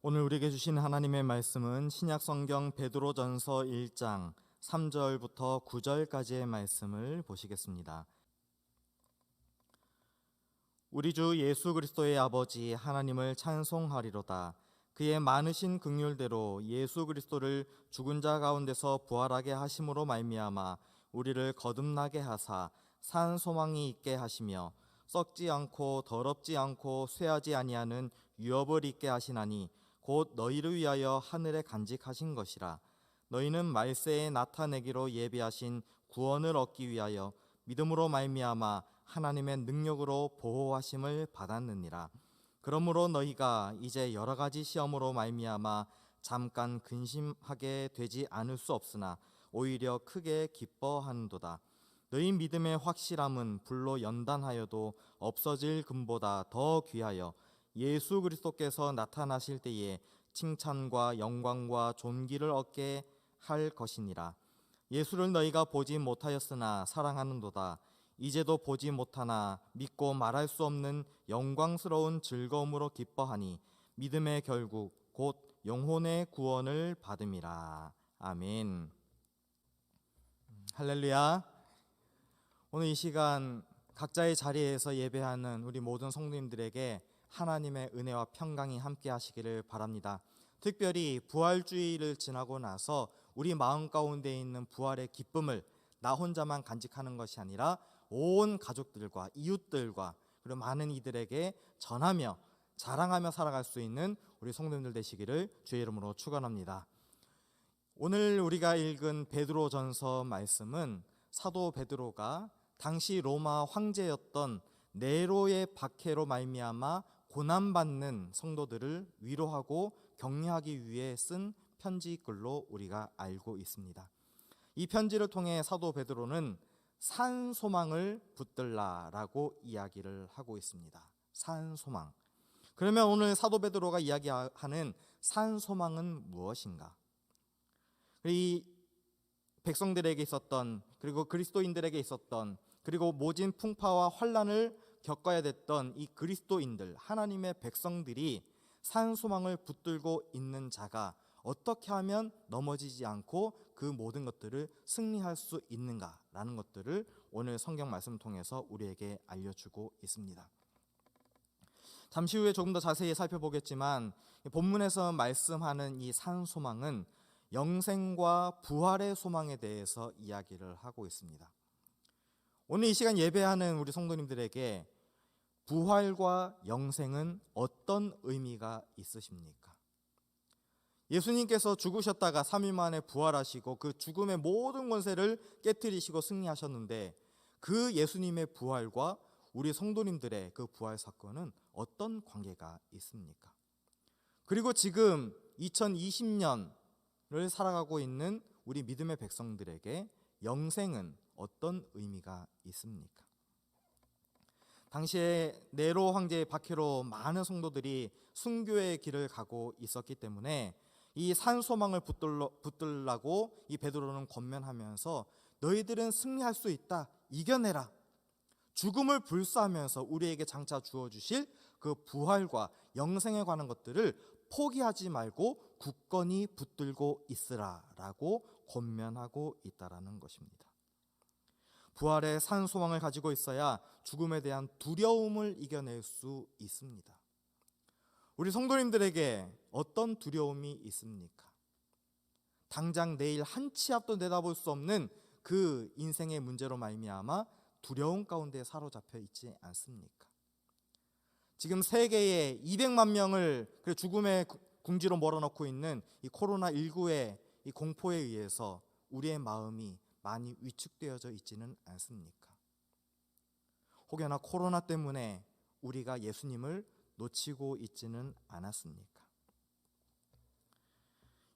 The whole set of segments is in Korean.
오늘 우리에게 주신 하나님의 말씀은 신약성경 베드로전서 1장 3절부터 9절까지의 말씀을 보시겠습니다. 우리 주 예수 그리스도의 아버지 하나님을 찬송하리로다. 그의 많으신 긍휼대로 예수 그리스도를 죽은 자 가운데서 부활하게 하심으로 말미암아 우리를 거듭나게 하사 산 소망이 있게 하시며 썩지 않고 더럽지 않고 쇠하지 아니하는 유업을 있게 하시나니 곧 너희를 위하여 하늘에 간직하신 것이라. 너희는 말세에 나타내기로 예비하신 구원을 얻기 위하여 믿음으로 말미암아 하나님의 능력으로 보호하심을 받았느니라. 그러므로 너희가 이제 여러 가지 시험으로 말미암아 잠깐 근심하게 되지 않을 수 없으나 오히려 크게 기뻐하는도다. 너희 믿음의 확실함은 불로 연단하여도 없어질 금보다 더 귀하여 예수 그리스도께서 나타나실 때에 칭찬과 영광과 존귀를 얻게 할 것이니라. 예수를 너희가 보지 못하였으나 사랑하는도다. 이제도 보지 못하나 믿고 말할 수 없는 영광스러운 즐거움으로 기뻐하니 믿음의 결국 곧 영혼의 구원을 받음이라. 아멘. 할렐루야. 오늘 이 시간 각자의 자리에서 예배하는 우리 모든 성도님들에게 하나님의 은혜와 평강이 함께 하시기를 바랍니다. 특별히 부활주의를 지나고 나서 우리 마음 가운데 있는 부활의 기쁨을 나 혼자만 간직하는 것이 아니라 온 가족들과 이웃들과 그리고 많은 이들에게 전하며 자랑하며 살아갈 수 있는 우리 성도님들 되시기를 주의 이름으로 축원합니다. 오늘 우리가 읽은 베드로전서 말씀은 사도 베드로가 당시 로마 황제였던 네로의 박해로 말미암아 고난받는 성도들을 위로하고 격려하기 위해 쓴 편지글로 우리가 알고 있습니다. 이 편지를 통해 사도 베드로는 산 소망을 붙들라라고 이야기를 하고 있습니다. 산 소망. 그러면 오늘 사도 베드로가 이야기하는 산 소망은 무엇인가? 이 백성들에게 있었던, 그리고 그리스도인들에게 있었던, 그리고 모진 풍파와 환난을 겪어야 됐던 이 그리스도인들, 하나님의 백성들이 산 소망을 붙들고 있는 자가 어떻게 하면 넘어지지 않고 그 모든 것들을 승리할 수 있는가라는 것들을 오늘 성경 말씀을 통해서 우리에게 알려주고 있습니다. 잠시 후에 조금 더 자세히 살펴보겠지만 본문에서 말씀하는 이 산 소망은 영생과 부활의 소망에 대해서 이야기를 하고 있습니다. 오늘 이 시간 예배하는 우리 성도님들에게 부활과 영생은 어떤 의미가 있으십니까? 예수님께서 죽으셨다가 3일 만에 부활하시고 그 죽음의 모든 권세를 깨뜨리시고 승리하셨는데 그 예수님의 부활과 우리 성도님들의 그 부활 사건은 어떤 관계가 있습니까? 그리고 지금 2020년을 살아가고 있는 우리 믿음의 백성들에게 영생은 어떤 의미가 있습니까? 당시에 네로 황제의 박해로 많은 성도들이 순교의 길을 가고 있었기 때문에 이 산 소망을 붙들라고 이 베드로는 권면하면서 너희들은 승리할 수 있다, 이겨내라. 죽음을 불사하면서 우리에게 장차 주어주실 그 부활과 영생에 관한 것들을 포기하지 말고 굳건히 붙들고 있으라라고 권면하고 있다라는 것입니다. 부활의 산 소망을 가지고 있어야 죽음에 대한 두려움을 이겨낼 수 있습니다. 우리 성도님들에게 어떤 두려움이 있습니까? 당장 내일 한 치 앞도 내다볼 수 없는 그 인생의 문제로 말미암아 두려움 가운데 사로잡혀 있지 않습니까? 지금 세계에 200만 명을 죽음의 궁지로 몰아넣고 있는 이 코로나19의 이 공포에 의해서 우리의 마음이 많이 위축되어져 있지는 않습니까? 혹여나 코로나 때문에 우리가 예수님을 놓치고 있지는 않았습니까?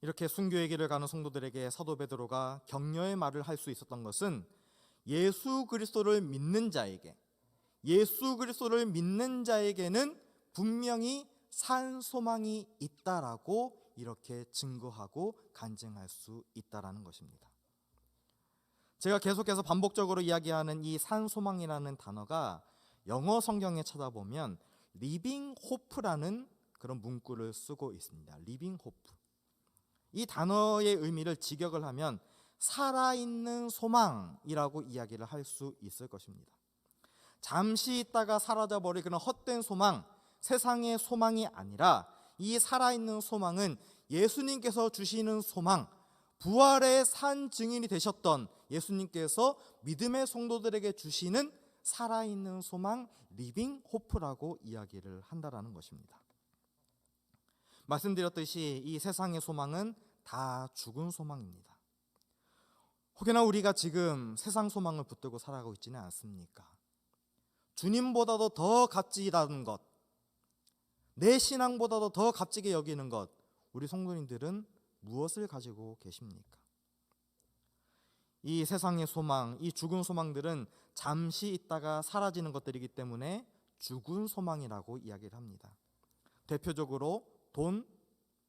이렇게 순교의 길을 가는 성도들에게 사도 베드로가 격려의 말을 할 수 있었던 것은 예수 그리스도를 믿는 자에게, 예수 그리스도를 믿는 자에게는 분명히 산 소망이 있다라고 이렇게 증거하고 간증할 수 있다라는 것입니다. 제가 계속해서 반복적으로 이야기하는 이 산 소망이라는 단어가 영어 성경에 찾아보면 리빙 호프라는 그런 문구를 쓰고 있습니다. 리빙 호프. 이 단어의 의미를 직역을 하면 살아있는 소망이라고 이야기를 할 수 있을 것입니다. 잠시 있다가 사라져버릴 그런 헛된 소망, 세상의 소망이 아니라 이 살아있는 소망은 예수님께서 주시는 소망, 부활의 산 증인이 되셨던 예수님께서 믿음의 성도들에게 주시는 살아있는 소망, 리빙 호프라고 이야기를 한다라는 것입니다. 말씀드렸듯이 이 세상의 소망은 다 죽은 소망입니다. 혹여나 우리가 지금 세상 소망을 붙들고 살아가고 있지는 않습니까? 주님보다도 더 값지다는 것, 내 신앙보다도 더 값지게 여기는 것, 우리 성도님들은 무엇을 가지고 계십니까? 이 세상의 소망, 이 죽은 소망들은 잠시 있다가 사라지는 것들이기 때문에 죽은 소망이라고 이야기를 합니다. 대표적으로 돈,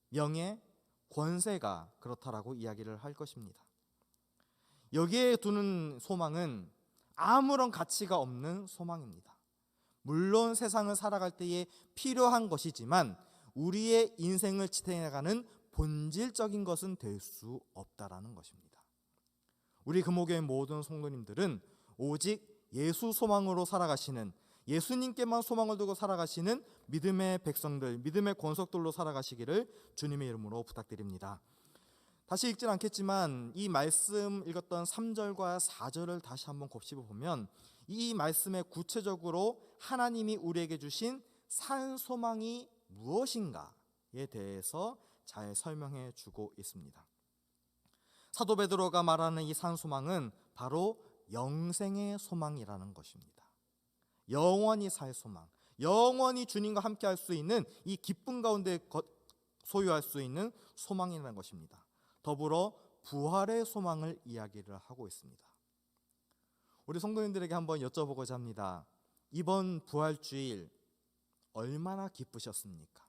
명예, 권세가 그렇다라고 이야기를 할 것입니다. 여기에 두는 소망은 아무런 가치가 없는 소망입니다. 물론 세상을 살아갈 때에 필요한 것이지만 우리의 인생을 지탱해가는 본질적인 것은 될 수 없다라는 것입니다. 우리 금호교회 모든 성도님들은 오직 예수 소망으로 살아가시는, 예수님께만 소망을 두고 살아가시는 믿음의 백성들, 믿음의 권속들로 살아가시기를 주님의 이름으로 부탁드립니다. 다시 읽진 않겠지만 이 말씀 읽었던 3절과 4절을 다시 한번 곱씹어보면 이 말씀에 구체적으로 하나님이 우리에게 주신 산 소망이 무엇인가에 대해서 잘 설명해 주고 있습니다. 사도 베드로가 말하는 이 산 소망은 바로 영생의 소망이라는 것입니다. 영원히 살 소망, 영원히 주님과 함께 할 수 있는 이 기쁨 가운데 소유할 수 있는 소망이라는 것입니다. 더불어 부활의 소망을 이야기를 하고 있습니다. 우리 성도님들에게 한번 여쭤보고자 합니다. 이번 부활주일 얼마나 기쁘셨습니까?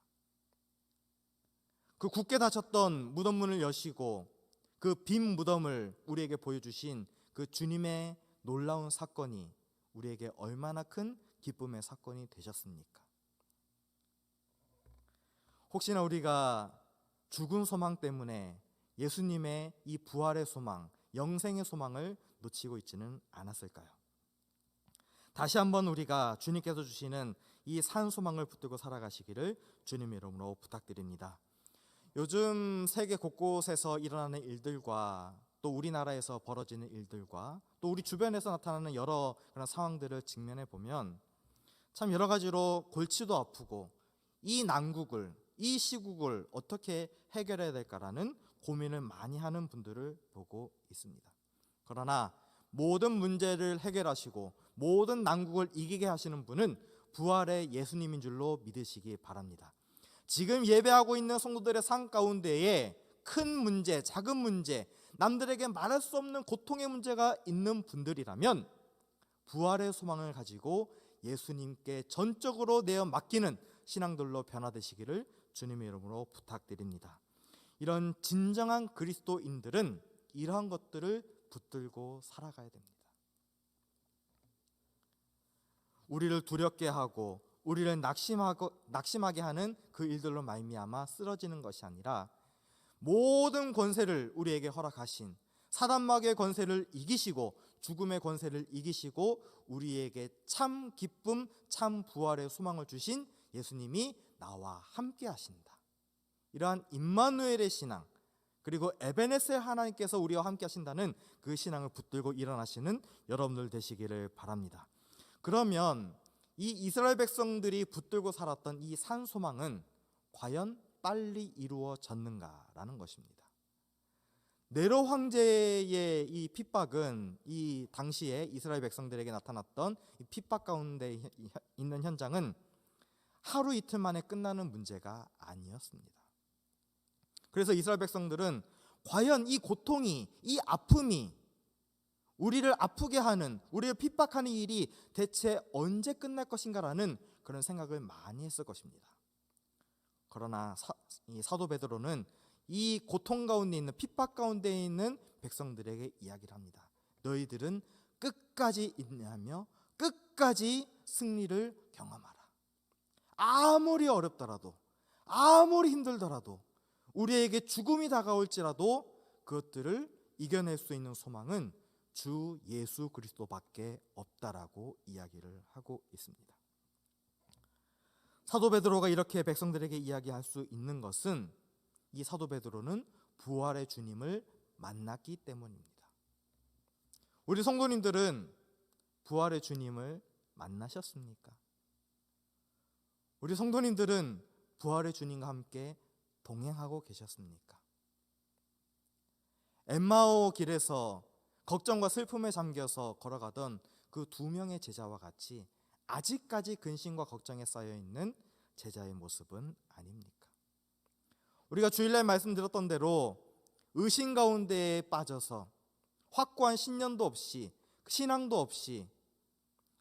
그 굳게 닫혔던 무덤문을 여시고 그 빈 무덤을 우리에게 보여주신 그 주님의 놀라운 사건이 우리에게 얼마나 큰 기쁨의 사건이 되셨습니까? 혹시나 우리가 죽은 소망 때문에 예수님의 이 부활의 소망, 영생의 소망을 놓치고 있지는 않았을까요? 다시 한번 우리가 주님께서 주시는 이 산 소망을 붙들고 살아가시기를 주님의 이름으로 부탁드립니다. 요즘 세계 곳곳에서 일어나는 일들과 또 우리나라에서 벌어지는 일들과 또 우리 주변에서 나타나는 여러 그런 상황들을 직면해 보면 참 여러 가지로 골치도 아프고 이 난국을, 이 시국을 어떻게 해결해야 될까라는 고민을 많이 하는 분들을 보고 있습니다. 그러나 모든 문제를 해결하시고 모든 난국을 이기게 하시는 분은 부활의 예수님인 줄로 믿으시기 바랍니다. 지금 예배하고 있는 성도들의 삶 가운데에 큰 문제, 작은 문제, 남들에게 말할 수 없는 고통의 문제가 있는 분들이라면 부활의 소망을 가지고 예수님께 전적으로 내어 맡기는 신앙들로 변화되시기를 주님의 이름으로 부탁드립니다. 이런 진정한 그리스도인들은 이러한 것들을 붙들고 살아가야 됩니다. 우리를 두렵게 하고 우리를 낙심하게 하는 그 일들로 말미암아 쓰러지는 것이 아니라 모든 권세를 우리에게 허락하신 사단마귀의 권세를 이기시고 죽음의 권세를 이기시고 우리에게 참 기쁨, 참 부활의 소망을 주신 예수님이 나와 함께 하신다. 이러한 임마누엘의 신앙, 그리고 에베네셀 하나님께서 우리와 함께 하신다는 그 신앙을 붙들고 일어나시는 여러분들 되시기를 바랍니다. 그러면 이 이스라엘 백성들이 붙들고 살았던 이 산 소망은 과연 빨리 이루어졌는가라는 것입니다. 네로 황제의 이 핍박은 이 당시에 이스라엘 백성들에게 나타났던 이 핍박 가운데 있는 현장은 하루 이틀 만에 끝나는 문제가 아니었습니다. 그래서 이스라엘 백성들은 과연 이 고통이, 이 아픔이 우리를 아프게 하는, 우리를 핍박하는 일이 대체 언제 끝날 것인가라는 그런 생각을 많이 했을 것입니다. 그러나 사도 베드로는 이 고통 가운데 있는, 핍박 가운데 있는 백성들에게 이야기를 합니다. 너희들은 끝까지 인내하며 끝까지 승리를 경험하라. 아무리 어렵더라도, 아무리 힘들더라도, 우리에게 죽음이 다가올지라도 그것들을 이겨낼 수 있는 소망은 주 예수 그리스도밖에 없다라고 이야기를 하고 있습니다. 사도 베드로가 이렇게 백성들에게 이야기할 수 있는 것은 이 사도 베드로는 부활의 주님을 만났기 때문입니다. 우리 성도님들은 부활의 주님을 만나셨습니까? 우리 성도님들은 부활의 주님과 함께 동행하고 계셨습니까? 엠마오 길에서 걱정과 슬픔에 잠겨서 걸어가던 그 두 명의 제자와 같이 아직까지 근심과 걱정에 쌓여있는 제자의 모습은 아닙니까? 우리가 주일날 말씀드렸던 대로 의심 가운데에 빠져서 확고한 신념도 없이, 신앙도 없이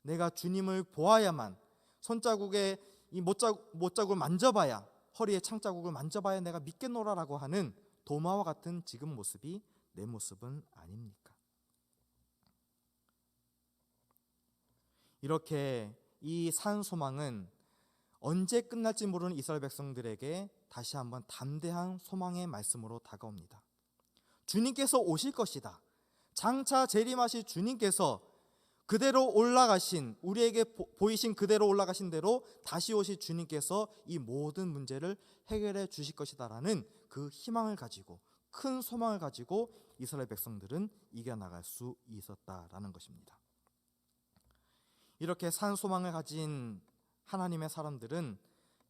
내가 주님을 보아야만, 손자국에 이 못자국을 만져봐야, 허리에 창자국을 만져봐야 내가 믿겠노라라고 하는 도마와 같은 지금 모습이 내 모습은 아닙니까? 이렇게 이 산 소망은 언제 끝날지 모르는 이스라엘 백성들에게 다시 한번 담대한 소망의 말씀으로 다가옵니다. 주님께서 오실 것이다. 장차 재림하실 주님께서 그대로 올라가신, 우리에게 보이신 그대로 올라가신 대로 다시 오실 주님께서 이 모든 문제를 해결해 주실 것이다라는 그 희망을 가지고, 큰 소망을 가지고 이스라엘 백성들은 이겨나갈 수 있었다라는 것입니다. 이렇게 산 소망을 가진 하나님의 사람들은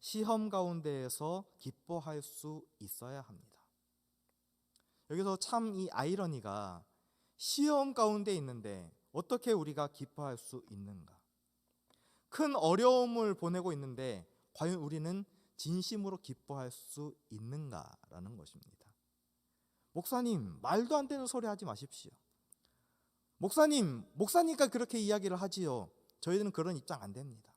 시험 가운데에서 기뻐할 수 있어야 합니다. 여기서 참 이 아이러니가, 시험 가운데 있는데 어떻게 우리가 기뻐할 수 있는가? 큰 어려움을 보내고 있는데 과연 우리는 진심으로 기뻐할 수 있는가라는 것입니다. 목사님, 말도 안 되는 소리 하지 마십시오. 목사님, 목사니까 그렇게 이야기를 하지요. 저희들은 그런 입장 안 됩니다.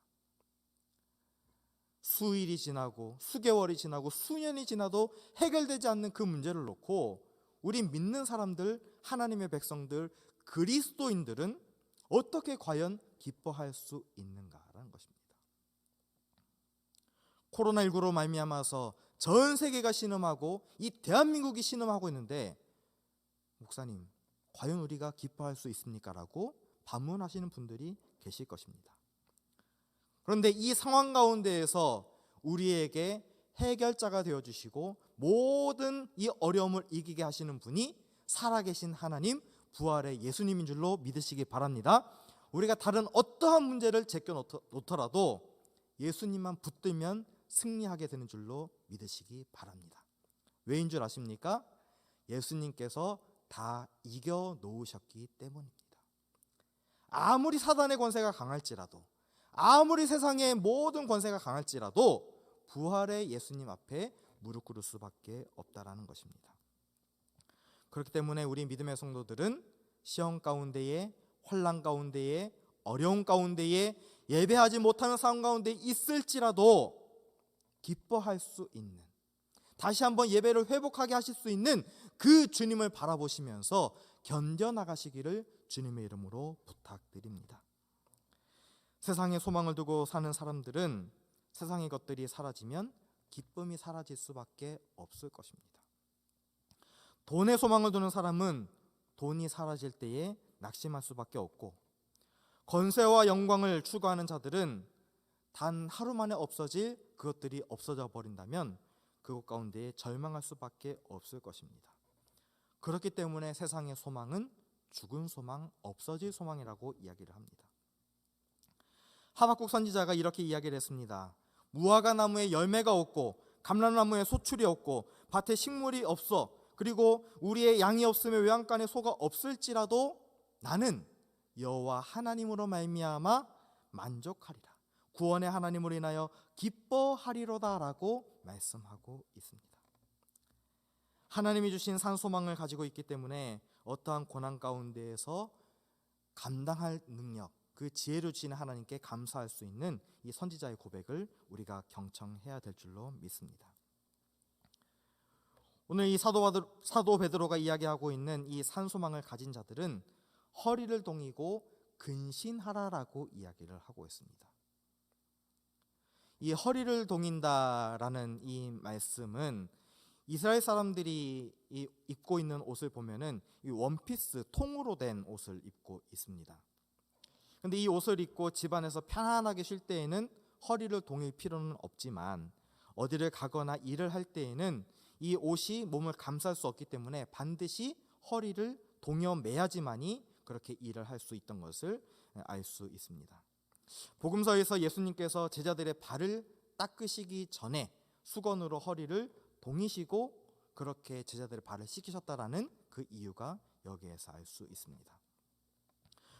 수일이 지나고 수개월이 지나고 수년이 지나도 해결되지 않는 그 문제를 놓고 우리 믿는 사람들, 하나님의 백성들, 그리스도인들은 어떻게 과연 기뻐할 수 있는가라는 것입니다. 코로나19로 말미암아서 전 세계가 신음하고 이 대한민국이 신음하고 있는데, 목사님, 과연 우리가 기뻐할 수 있습니까? 라고 반문하시는 분들이 계실 것입니다. 그런데 이 상황 가운데에서 우리에게 해결자가 되어주시고 모든 이 어려움을 이기게 하시는 분이 살아계신 하나님, 부활의 예수님인 줄로 믿으시기 바랍니다. 우리가 다른 어떠한 문제를 제껴놓더라도 예수님만 붙들면 승리하게 되는 줄로 믿으시기 바랍니다. 왜인 줄 아십니까? 예수님께서 다 이겨놓으셨기 때문입니다. 아무리 사단의 권세가 강할지라도, 아무리 세상의 모든 권세가 강할지라도 부활의 예수님 앞에 무릎 꿇을 수밖에 없다라는 것입니다. 그렇기 때문에 우리 믿음의 성도들은 시험 가운데에, 환난 가운데에, 어려운 가운데에, 예배하지 못하는 상황 가운데 있을지라도 기뻐할 수 있는, 다시 한번 예배를 회복하게 하실 수 있는 그 주님을 바라보시면서 견뎌나가시기를 주님의 이름으로 부탁드립니다. 세상에 소망을 두고 사는 사람들은 세상의 것들이 사라지면 기쁨이 사라질 수밖에 없을 것입니다. 돈에 소망을 두는 사람은 돈이 사라질 때에 낙심할 수밖에 없고, 권세와 영광을 추구하는 자들은 단 하루 만에 없어질 그것들이 없어져 버린다면 그것 가운데 절망할 수밖에 없을 것입니다. 그렇기 때문에 세상의 소망은 죽은 소망, 없어질 소망이라고 이야기를 합니다. 하박국 선지자가 이렇게 이야기를 했습니다. 무화과 나무에 열매가 없고 감람나무에 소출이 없고 밭에 식물이 없어, 그리고 우리의 양이 없으며 외양간에 소가 없을지라도 나는 여호와 하나님으로 말미암아 만족하리라, 구원의 하나님으로 인하여 기뻐하리로다라고 말씀하고 있습니다. 하나님이 주신 산소망을 가지고 있기 때문에 어떠한 고난 가운데에서 감당할 능력, 그 지혜를 주시는 하나님께 감사할 수 있는 이 선지자의 고백을 우리가 경청해야 될 줄로 믿습니다. 오늘 이 사도 베드로가 이야기하고 있는 이 산소망을 가진 자들은 허리를 동이고 근신하라라고 이야기를 하고 있습니다. 이 허리를 동인다라는 이 말씀은 이스라엘 사람들이 입고 있는 옷을 보면은 이 원피스 통으로 된 옷을 입고 있습니다. 근데 이 옷을 입고 집안에서 편안하게 쉴 때에는 허리를 동일 필요는 없지만 어디를 가거나 일을 할 때에는 이 옷이 몸을 감쌀 수 없기 때문에 반드시 허리를 동여 매야지만이 그렇게 일을 할 수 있던 것을 알 수 있습니다. 복음서에서 예수님께서 제자들의 발을 닦으시기 전에 수건으로 허리를 동이시고 그렇게 제자들의 발을 씻기셨다라는 그 이유가 여기에서 알 수 있습니다.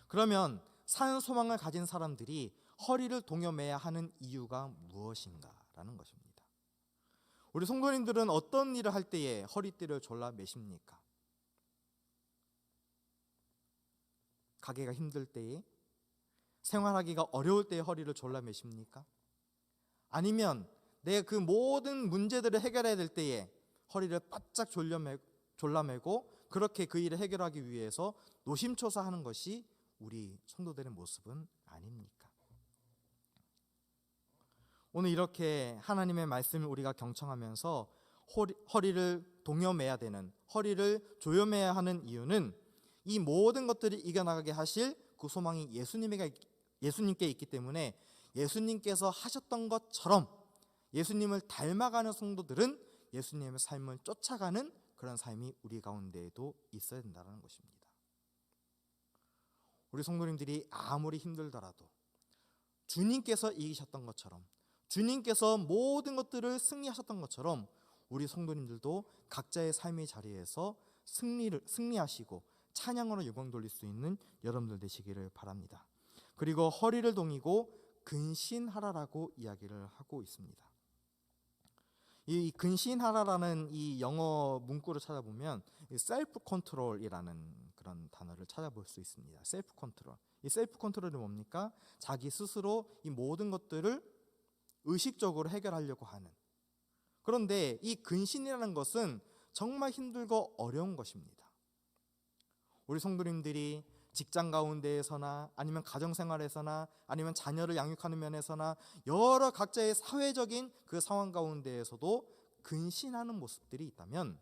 그러면 산 소망을 가진 사람들이 허리를 동여매야 하는 이유가 무엇인가라는 것입니다. 우리 성도님들은 어떤 일을 할 때에 허리띠를 졸라 매십니까? 가기가 힘들 때에, 생활하기가 어려울 때에 허리를 졸라 매십니까? 아니면 내 그 모든 문제들을 해결해야 될 때에 허리를 바짝 졸라 매고 그렇게 그 일을 해결하기 위해서 노심초사하는 것이 우리 성도들의 모습은 아닙니까? 오늘 이렇게 하나님의 말씀을 우리가 경청하면서 허리를 동여매야 되는, 허리를 조여매야 하는 이유는 이 모든 것들을 이겨나가게 하실 그 소망이 예수님께 있기 때문에 예수님께서 하셨던 것처럼 예수님을 닮아가는 성도들은 예수님의 삶을 쫓아가는 그런 삶이 우리 가운데에도 있어야 된다는 것입니다. 우리 성도님들이 아무리 힘들더라도 주님께서 이기셨던 것처럼, 주님께서 모든 것들을 승리하셨던 것처럼 우리 성도님들도 각자의 삶의 자리에서 승리하시고 찬양으로 영광 돌릴 수 있는 여러분들 되시기를 바랍니다. 그리고 허리를 동이고 근신하라라고 이야기를 하고 있습니다. 이 근신하라라는 이 영어 문구를 찾아보면 셀프 컨트롤이라는 그런 단어를 찾아볼 수 있습니다. 셀프 컨트롤. 이 셀프 컨트롤이 뭡니까? 자기 스스로 이 모든 것들을 의식적으로 해결하려고 하는. 그런데 이 근신이라는 것은 정말 힘들고 어려운 것입니다. 우리 성도님들이 직장 가운데에서나 아니면 가정생활에서나 아니면 자녀를 양육하는 면에서나 여러 각자의 사회적인 그 상황 가운데에서도 근신하는 모습들이 있다면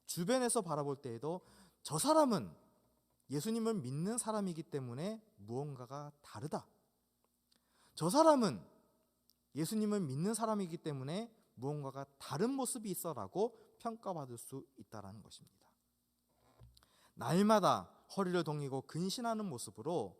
주변에서 바라볼 때에도 저 사람은 예수님을 믿는 사람이기 때문에 무언가가 다르다. 저 사람은 예수님을 믿는 사람이기 때문에 무언가가 다른 모습이 있어라고 평가받을 수 있다는 것입니다. 날마다 허리를 동이고 근신하는 모습으로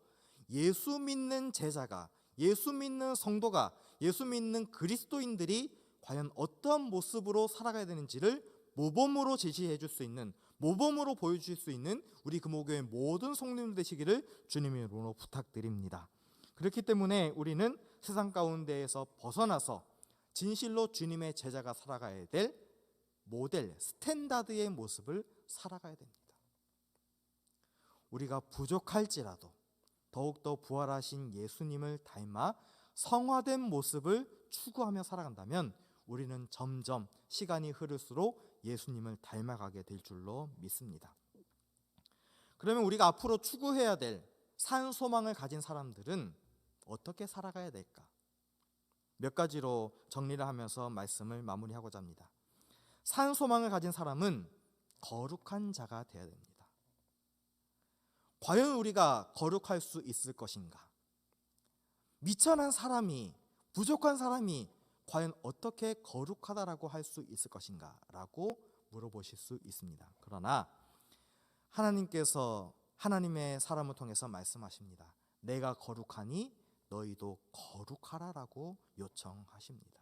예수 믿는 제자가, 예수 믿는 성도가, 예수 믿는 그리스도인들이 과연 어떤 모습으로 살아가야 되는지를 모범으로 제시해 줄 수 있는, 모범으로 보여주실 수 있는 우리 금호교회 모든 성도님들 되시기를 주님의 이름으로 부탁드립니다. 그렇기 때문에 우리는 세상 가운데에서 벗어나서 진실로 주님의 제자가 살아가야 될 모델, 스탠다드의 모습을 살아가야 됩니다. 우리가 부족할지라도 더욱더 부활하신 예수님을 닮아 성화된 모습을 추구하며 살아간다면 우리는 점점 시간이 흐를수록 예수님을 닮아가게 될 줄로 믿습니다. 그러면 우리가 앞으로 추구해야 될 산 소망을 가진 사람들은 어떻게 살아가야 될까? 몇 가지로 정리를 하면서 말씀을 마무리하고자 합니다. 산 소망을 가진 사람은 거룩한 자가 되어야 됩니다. 과연 우리가 거룩할 수 있을 것인가? 미천한 사람이, 부족한 사람이 과연 어떻게 거룩하다라고 할 수 있을 것인가? 라고 물어보실 수 있습니다. 그러나 하나님께서 하나님의 사람을 통해서 말씀하십니다. 내가 거룩하니 너희도 거룩하라라고 요청하십니다.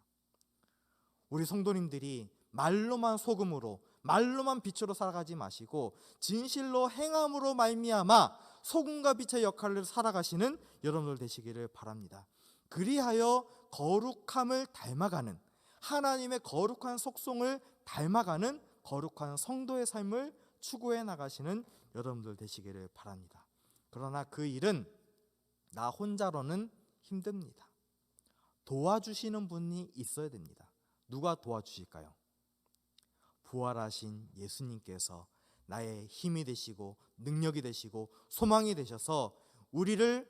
우리 성도님들이 말로만 소금으로, 말로만 빛으로 살아가지 마시고 진실로 행함으로 말미암아 소금과 빛의 역할을 살아가시는 여러분들 되시기를 바랍니다. 그리하여 거룩함을 닮아가는, 하나님의 거룩한 속성을 닮아가는 거룩한 성도의 삶을 추구해 나가시는 여러분들 되시기를 바랍니다. 그러나 그 일은 나 혼자로는 힘듭니다. 도와주시는 분이 있어야 됩니다. 누가 도와주실까요? 부활하신 예수님께서 나의 힘이 되시고 능력이 되시고 소망이 되셔서 우리를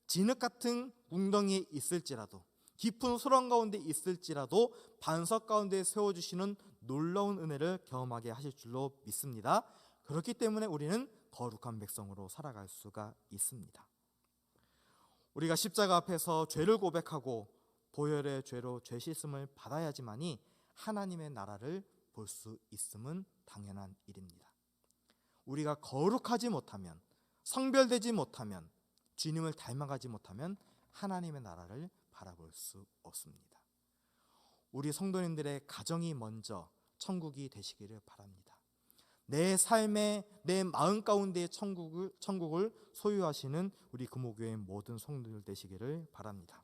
진흙 같은 웅덩이에 있을지라도, 깊은 소란 가운데 있을지라도 반석 가운데 세워주시는 놀라운 은혜를 경험하게 하실 줄로 믿습니다. 그렇기 때문에 우리는 거룩한 백성으로 살아갈 수가 있습니다. 우리가 십자가 앞에서 죄를 고백하고 보혈의 죄로 죄 씻음을 받아야지만이 하나님의 나라를 볼 수 있음은 당연한 일입니다. 우리가 거룩하지 못하면, 성별되지 못하면, 주님을 닮아가지 못하면 하나님의 나라를 바라볼 수 없습니다. 우리 성도님들의 가정이 먼저 천국이 되시기를 바랍니다. 내 삶의, 내 마음 가운데의 천국을 소유하시는 우리 금호교회 모든 성도들 되시기를 바랍니다.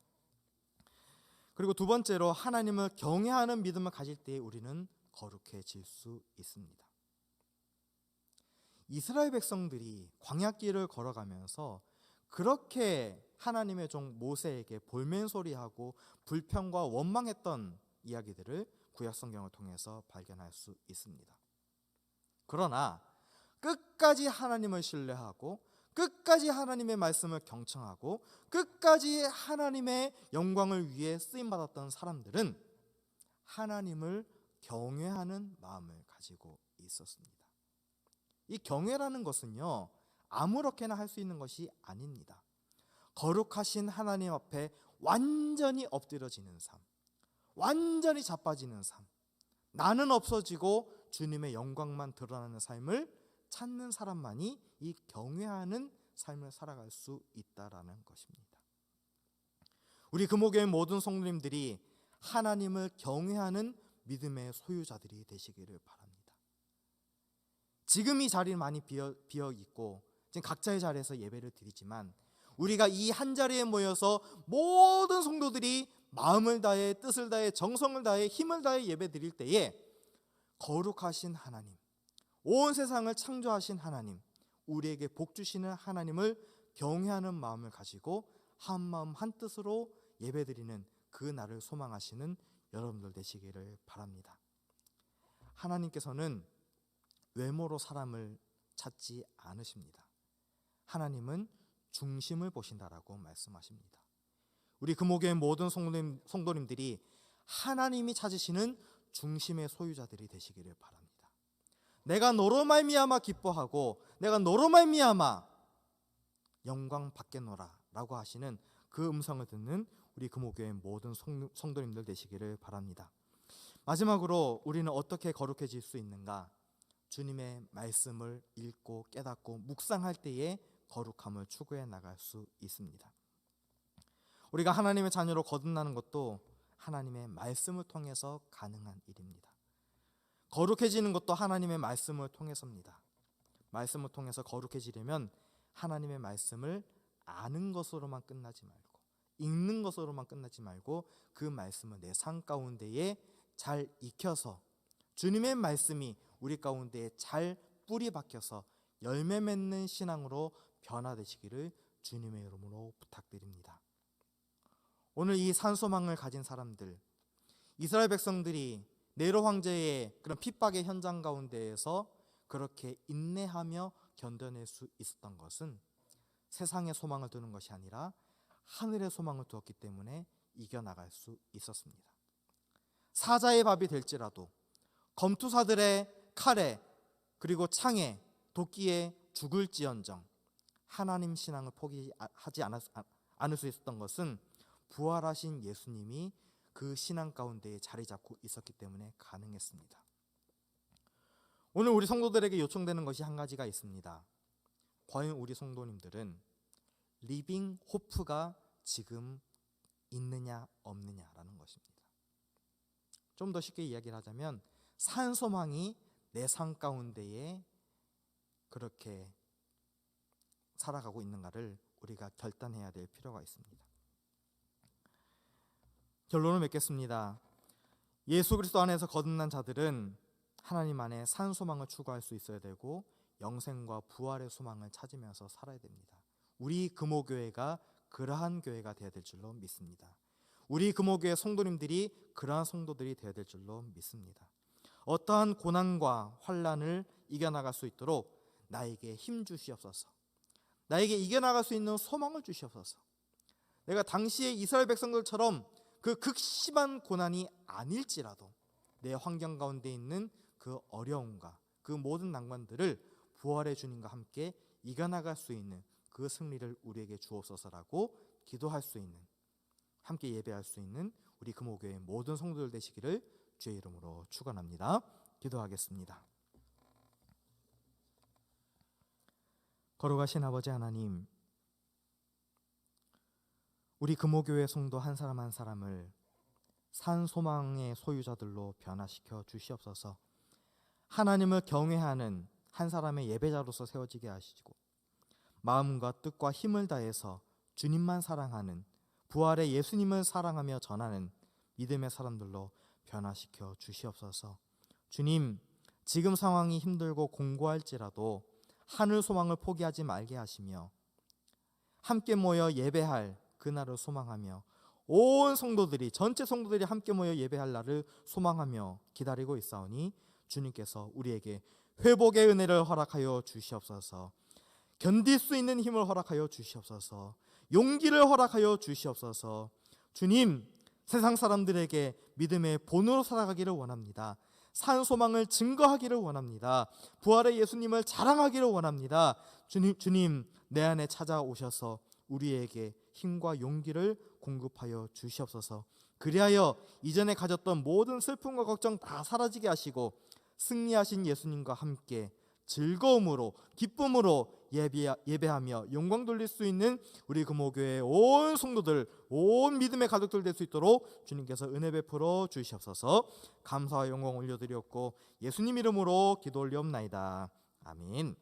그리고 두 번째로, 하나님을 경외하는 믿음을 가질 때에 우리는 거룩해질 수 있습니다. 이스라엘 백성들이 광야길을 걸어가면서 그렇게 하나님의 종 모세에게 볼멘소리하고 불평과 원망했던 이야기들을 구약성경을 통해서 발견할 수 있습니다. 그러나 끝까지 하나님을 신뢰하고 끝까지 하나님의 말씀을 경청하고 끝까지 하나님의 영광을 위해 쓰임받았던 사람들은 하나님을 경외하는 마음을 가지고 있었습니다. 이 경외라는 것은요, 아무렇게나 할 수 있는 것이 아닙니다. 거룩하신 하나님 앞에 완전히 엎드려지는 삶, 완전히 자빠지는 삶, 나는 없어지고 주님의 영광만 드러나는 삶을 찾는 사람만이 이 경외하는 삶을 살아갈 수 있다라는 것입니다. 우리 금호교회 모든 성도님들이 하나님을 경외하는 믿음의 소유자들이 되시기를 바랍니다. 지금 이 자리는 많이 비어 있고 지금 각자의 자리에서 예배를 드리지만, 우리가 이 한 자리에 모여서 모든 성도들이 마음을 다해, 뜻을 다해, 정성을 다해, 힘을 다해 예배 드릴 때에 거룩하신 하나님, 온 세상을 창조하신 하나님, 우리에게 복 주시는 하나님을 경외하는 마음을 가지고 한 마음 한 뜻으로 예배 드리는 그 날을 소망하시는 여러분들 되시기를 바랍니다. 하나님께서는 외모로 사람을 찾지 않으십니다. 하나님은 중심을 보신다라고 말씀하십니다. 우리 금호교회 모든 성도님들이 하나님이 찾으시는 중심의 소유자들이 되시기를 바랍니다. 내가 너로 말미암아 기뻐하고 내가 너로 말미암아 영광 받겠노라 라고 하시는 그 음성을 듣는 우리 금호교회 모든 성도님들 되시기를 바랍니다. 마지막으로 우리는 어떻게 거룩해질 수 있는가? 주님의 말씀을 읽고 깨닫고 묵상할 때에 거룩함을 추구해 나갈 수 있습니다. 우리가 하나님의 자녀로 거듭나는 것도 하나님의 말씀을 통해서 가능한 일입니다. 거룩해지는 것도 하나님의 말씀을 통해서입니다. 말씀을 통해서 거룩해지려면 하나님의 말씀을 아는 것으로만 끝나지 말고, 읽는 것으로만 끝나지 말고, 그 말씀을 내 삶 가운데에 잘 익혀서 주님의 말씀이 우리 가운데에 잘 뿌리 박혀서 열매 맺는 신앙으로 변화되시기를 주님의 이름으로 부탁드립니다. 오늘 이 산소망을 가진 사람들, 이스라엘 백성들이 네로 황제의 그런 핍박의 현장 가운데에서 그렇게 인내하며 견뎌낼 수 있었던 것은 세상의 소망을 두는 것이 아니라 하늘의 소망을 두었기 때문에 이겨나갈 수 있었습니다. 사자의 밥이 될지라도, 검투사들의 칼에 그리고 창에 도끼에 죽을지언정 하나님 신앙을 포기하지 않을 수 있었던 것은 부활하신 예수님이 그 신앙 가운데에 자리 잡고 있었기 때문에 가능했습니다. 오늘 우리 성도들에게 요청되는 것이 한 가지가 있습니다. 과연 우리 성도님들은 리빙 호프가 지금 있느냐 없느냐라는 것입니다. 좀 더 쉽게 이야기를 하자면 산소망이 내 삶 가운데에 그렇게 살아가고 있는가를 우리가 결단해야 될 필요가 있습니다. 결론을 맺겠습니다. 예수 그리스도 안에서 거듭난 자들은 하나님 안에 산 소망을 추구할 수 있어야 되고 영생과 부활의 소망을 찾으면서 살아야 됩니다. 우리 금호교회가 그러한 교회가 되어야 될 줄로 믿습니다. 우리 금호교회 성도님들이 그러한 성도들이 되어야 될 줄로 믿습니다. 어떠한 고난과 환난을 이겨나갈 수 있도록 나에게 힘 주시옵소서. 나에게 이겨나갈 수 있는 소망을 주시옵소서. 내가 당시의 이스라엘 백성들처럼 그 극심한 고난이 아닐지라도 내 환경 가운데 있는 그 어려움과 그 모든 난관들을 부활의 주님과 함께 이겨나갈 수 있는 그 승리를 우리에게 주옵소서라고 기도할 수 있는, 함께 예배할 수 있는 우리 금호교회 모든 성도들 되시기를 주의 이름으로 축원합니다. 기도하겠습니다. 거룩하신 아버지 하나님, 우리 금호교회 성도 한 사람 한 사람을 산 소망의 소유자들로 변화시켜 주시옵소서. 하나님을 경외하는 한 사람의 예배자로서 세워지게 하시고, 마음과 뜻과 힘을 다해서 주님만 사랑하는, 부활의 예수님을 사랑하며 전하는 믿음의 사람들로 변화시켜 주시옵소서. 주님, 지금 상황이 힘들고 공고할지라도 하늘 소망을 포기하지 말게 하시며, 함께 모여 예배할 그날을 소망하며, 온 성도들이, 전체 성도들이 함께 모여 예배할 날을 소망하며 기다리고 있사오니 주님께서 우리에게 회복의 은혜를 허락하여 주시옵소서. 견딜 수 있는 힘을 허락하여 주시옵소서. 용기를 허락하여 주시옵소서. 주님, 세상 사람들에게 믿음의 본으로 살아가기를 원합니다. 산 소망을 증거하기를 원합니다. 부활의 예수님을 자랑하기를 원합니다. 주님, 내 안에 찾아오셔서 우리에게 힘과 용기를 공급하여 주시옵소서. 그리하여 이전에 가졌던 모든 슬픔과 걱정 다 사라지게 하시고 승리하신 예수님과 함께 즐거움으로, 기쁨으로 예배하며 영광 돌릴 수 있는 우리 금호교회의 온 성도들, 온 믿음의 가족들 될 수 있도록 주님께서 은혜 베풀어 주시옵소서. 감사와 영광 올려드렸고 예수님 이름으로 기도 올리옵나이다. 아멘.